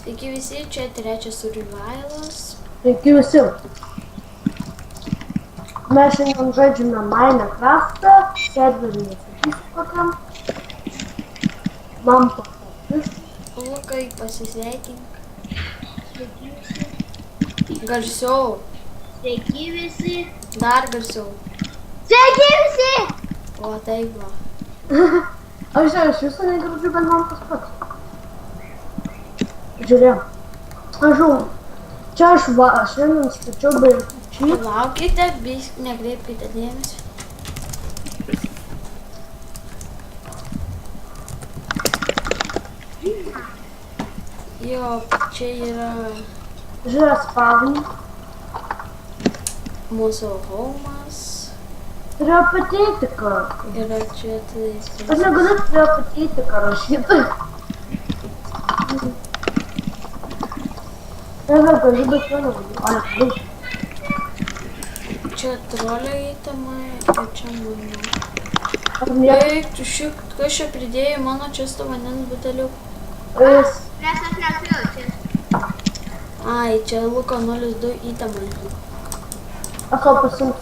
Taigi visi, čia trečias survivailas. Sveiki visi. Mes šiandien žaidžiame Minecraftą, serverį nesakysiu kokiam. Man paslaptis. Lukai, pasisveikink. Garsiau. Sveiki visi. Dar garsiau. Sveiki visi. O taip va. Aš viso negirdžiu, bet man tas pats. Žiūrėjau. Čia aš šiandien stačiau be jokių čytų. Palaukite, nekreipkite dėmesio. Jo, čia yra Žiūrėjau spawnį. mūsų homas. Turėjau pateikti kartą. Yra čia tai. Aš negaliu turėjau pateikti ką rašyti. Galiu, bet jo negaliu. Čia trolio įtamai, o čia mano. Ar ne? Eik, tu šik, kas čia pridėjai mano često vandens buteliukų? Jis. Nes aš neturiu čia. Ai, čia Luko 02 įtamai. Aš tau pasimsiu.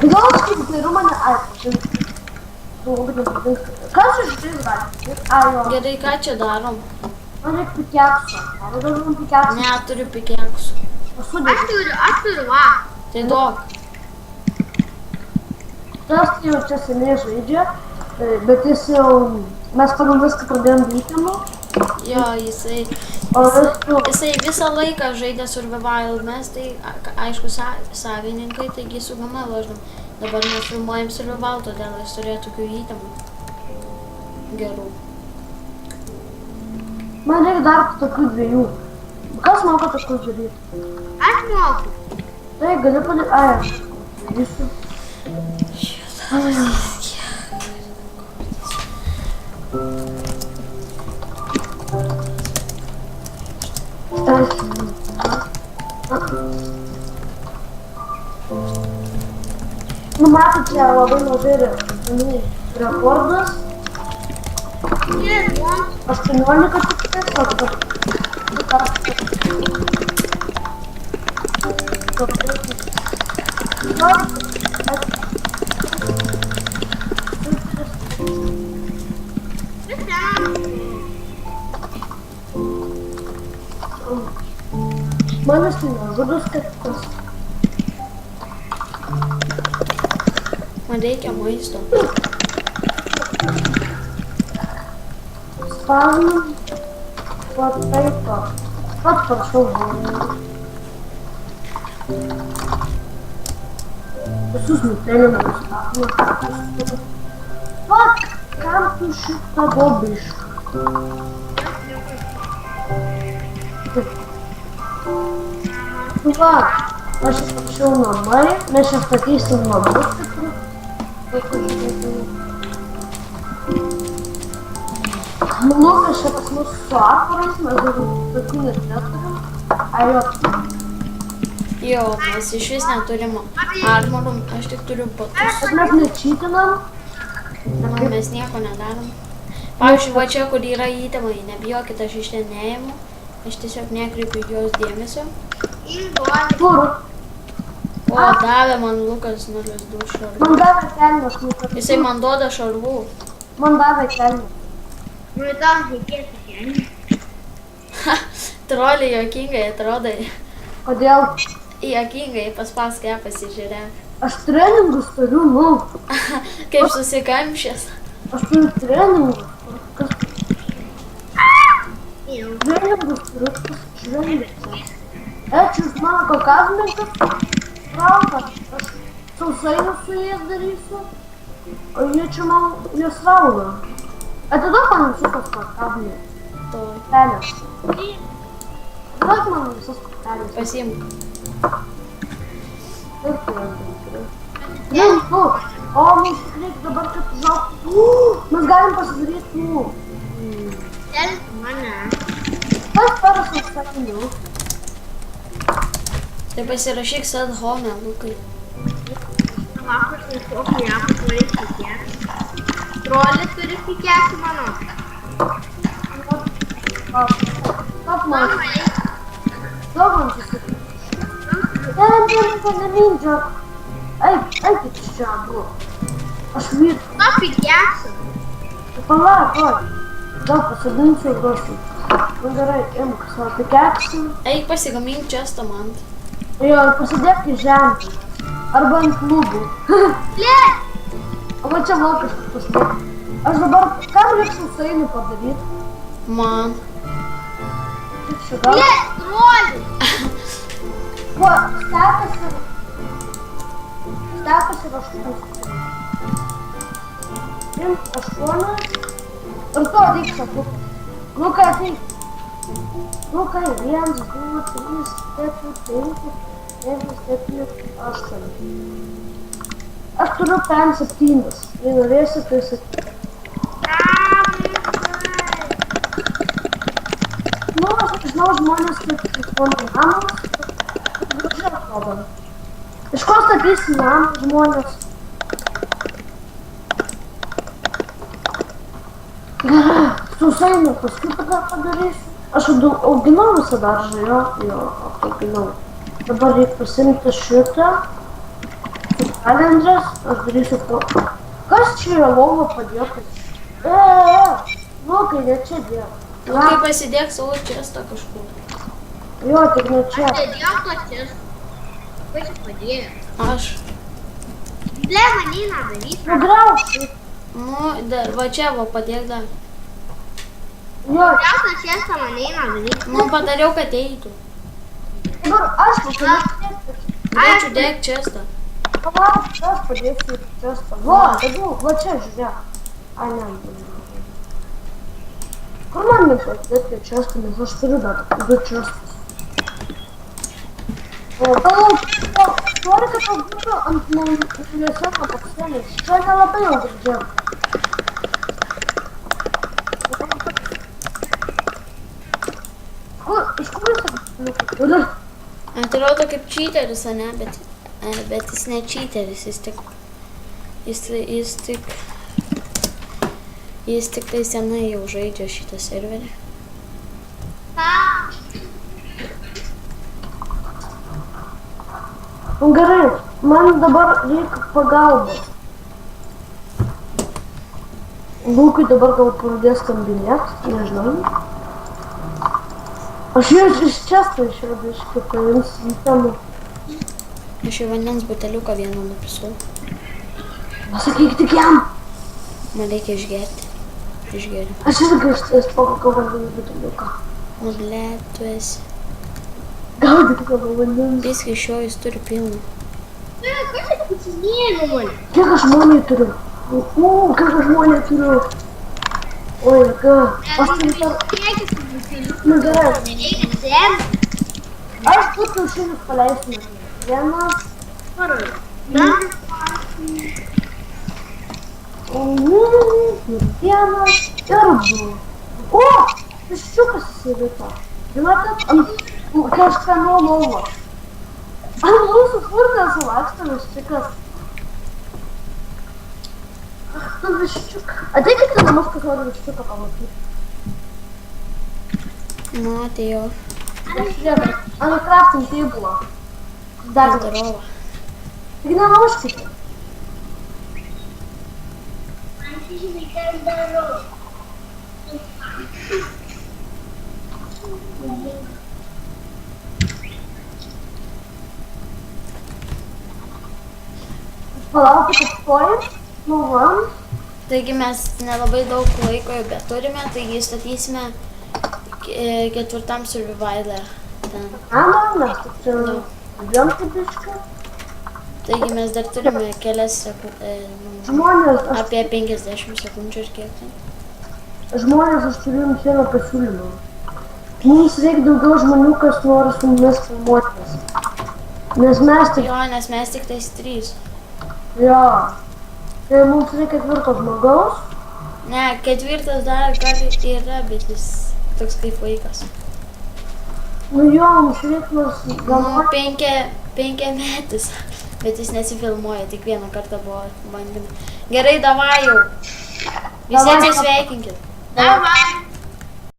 Gal aš kaip geriu mane atpažinti. Kas iš tai gali? Ai, jo. Gerai, ką čia darom? Man reikia pikeksą. Ar darom pikeksą? Ne, turiu pikeksų. Aš turiu, va. Tai duok. Tas jau čia seniai žaidžia, bet jis jau... Mes pagal viską pradėjom vykimų. Jo, jisai visą laiką žaidė survival, mes tai, aišku, savininkai, taigi su gama loždom. Dabar mes filmuojam survival, todėl jis turėjo tokių įtamų. Gerų. Man reikia dar tokių dviejų. Kas moka tokių žiūrėti? Aš moku. Tai gali padėti... Ai, aš darysiu. Nu, matot, čia labai mažai rekordas. 18 tik tiesiog. Manęs tai nežudos, kad tas. Man reikia maisto. Spawnam. Va taip va. Pat prašau žmonės. Visus nutelėm spawnam. Va, kam tu šitą bobišką? Va, aš įstačiau namai, mes čia statysim namus stiprų. Lukas čia pas mus su atvarais, mes dar tokių net neturim. Ar jo? Jo, mes iš vis neturim armorų, aš tik turiu batus. Bet mes nečytinam. Mes nieko nedarom. Pavyzdžiui, va čia, kur yra įtamai, nebijokit, aš iš ten neimu. Aš tiesiog nekreipiu jos dėmesio. Kur? O, davė man Lukas 02 šarvų. Man davė kelnes, Lukas. Jisai man duoda šarvų. Man davė kelnes. Nu, tam reikėtų kelių. Troliai juokingai atrodai. Kodėl? Juokingai, paspask ją pasižiūrėk. Aš treningus turiu, nu. Kaip susikamšęs. Aš turiu treningus. Treningus turiu, treningus. Čia jūs mano kokazmininkas, raukas, aš sausainius su jais darysiu, o jie čia man jas rauna. Atiduok man visus kokazmininkas. To. Pelės. Atiduok man visus kokazmininkas. Pasiimk. Taip, tai tu. O, mums reikia dabar, kad užaugtų. Mes galim pasidaryti, nu. Telk mane. Kas para sausainių? Tai pasirašyk sad home, Lukai. Vakar kokį ją turi pikėti. Trolis turi pikėti, mano. Stop man. Добре, чи не мінджа. Eikit iš čia, bro. Aš vyr. Stop įdėsiu. Palauk, gal pasadinsiu ir duosiu. Nu gerai, imk savo pikeksą. Eik pasigamink čestą man. Jo, ir pasidėk į žemę. Arba ant klubų. Ble. O va čia vėl kažkas pasidėk. Aš dabar, ką reiks sausainių padaryti? Man. Kaip čia gal? Ble, troli. Kuo, stekas ir 8. Imk 8. Ir to reiks apukti. Lukai, ateik. Lukai, 1, 2, 3, 4, 5, 6, 7, 8. Aš turiu 5, 7. Jei norėsi, tai sakyk. Nu, aš žinau žmonės, kaip mano namas, gražiai atrodo. Iš ko statysi namą žmonės? Gerai, sausainių paskui tada padarysiu. Aš auginau visą daržą, jo, auginau. Dabar reikia pasimti šitą. Kalendras, aš darysiu po... Kas čia yra lova padėtas? Lukai, ne čia dėl. Lukai pasidėk savo čestą kažkur. Jo, tik ne čia. Aš dėjau plačius. Kas čia padėjo? Aš. Ble, man eina daryti. Nugriausiu. Nu, va čia va padėk dar. Jo, Gal plačias man eina daryti. Nu, padariau, kad eitų. dabar aš padėsiu. Ačiū, dėk čestą. Palauk, aš padėsiu čestą. Va čia, žiūrėk. Ai, ne. Kur man nepadėti čestą, nes aš turiu dar 2 čestus. Palauk, nori, kad tau būtų ant naujose papuošėlės. Čia nelabai jau girdžiam. Iš kur jis turi? Atrodo kaip čyteris, ane, bet jis ne čyteris, jis tik tai senai jau žaidžia šitą serverį. Gerai, man dabar reikia pagalbos. Lukui dabar gal pradės skambinėti, nežinau. Aš jau iš često išvedu iš kiekvienos įtemų. Aš į vandens buteliuką vieną nupisau. Pasakyk tik jam. Man reikia išgerti. Išgeriu. Aš irgi iš pakakau vandens buteliuką. Nu, ble, tu esi. Gaudyk tavo vandens. Viskai iš jo jis turi pilną. Kas čia pasidėjo man? Kiek aš žmonį turiu? Kiek aš žmonį turiu? Oi, ką? Aš turiu dar... Nu gerai. Aš tu kiaušinius paleisiu. Vienas. Ir vienas. Ir 2. O! Viščiukas įsivita. Žinote, ant kažkieno lovos. Ant mūsų furtas laksto viščiukas. Nu viščiuk. Ateikite namus, kas nori viščiuką pamatyti. Nu, atėjau. Žiūrėk, ant crafting table. Dar Zdarova. tik nelaužkite. Palaukite, stojam, nuvam. Taigi mes nelabai daug laiko bet turime, taigi statysime 4 survivalę. Mes tik čia vėl tipiškai. Taigi mes dar turime kelias Žmonės, apie 50 sekundžių ir kiek ten. aš turiu jums vieną pasiūlymą. Mums reikia daugiau žmonių, kas nori su mumis filmuotis. Nes mes tik... Jo, nes mes tik tais 3. Jo. Tai mums reikia 4 žmogaus. Ne, 4 dar gali yra, bet jis toks kaip vaikas. Nu jo, mums reikia nors... Nu, 5 metus, bet jis nesifilmuoja, tik vieną kartą buvo bandymai. Gerai, davai jau. Visi atsisveikinkit. Davai.